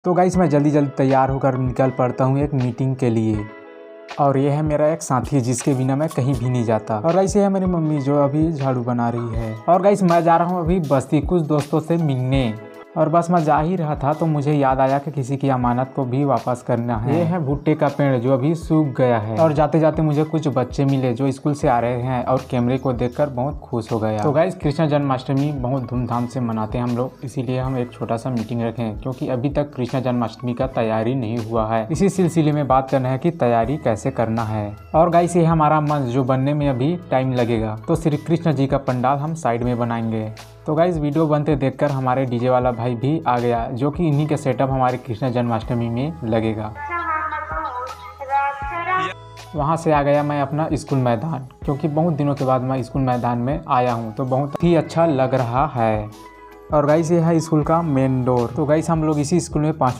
तो गाइस मैं जल्दी जल्दी तैयार होकर निकल पड़ता हूँ एक मीटिंग के लिए। और ये है मेरा एक साथी जिसके बिना मैं कहीं भी नहीं जाता। और गाइस ये है मेरी मम्मी जो अभी झाड़ू बना रही है। और गाइस मैं जा रहा हूँ अभी बस्ती कुछ दोस्तों से मिलने। और बस मैं जा ही रहा था तो मुझे याद आया कि किसी की अमानत को भी वापस करना है। ये है भुट्टे का पेड़ जो अभी सूख गया है। और जाते जाते मुझे कुछ बच्चे मिले जो स्कूल से आ रहे हैं और कैमरे को देखकर बहुत खुश हो गया। तो गाइस कृष्ण जन्माष्टमी बहुत धूमधाम से मनाते हैं हम लोग, इसीलिए हम एक छोटा सा मीटिंग रखें क्योंकि अभी तक कृष्ण जन्माष्टमी का तैयारी नहीं हुआ है। इसी सिलसिले में बात करना है कि तैयारी कैसे करना है। और गाइस ये हमारा मंच जो बनने में अभी टाइम लगेगा, तो श्री कृष्ण जी का पंडाल हम साइड में बनाएंगे। तो गाइस वीडियो बनते देखकर हमारे डीजे वाला भाई भी आ गया जो कि इन्हीं के सेटअप हमारे कृष्ण जन्माष्टमी में लगेगा। वहाँ से आ गया मैं अपना स्कूल मैदान, क्योंकि बहुत दिनों के बाद मैं स्कूल मैदान में आया हूँ तो बहुत ही अच्छा लग रहा है। और गाइस ये है स्कूल का मेन डोर। तो गाइस हम लोग इसी स्कूल में 5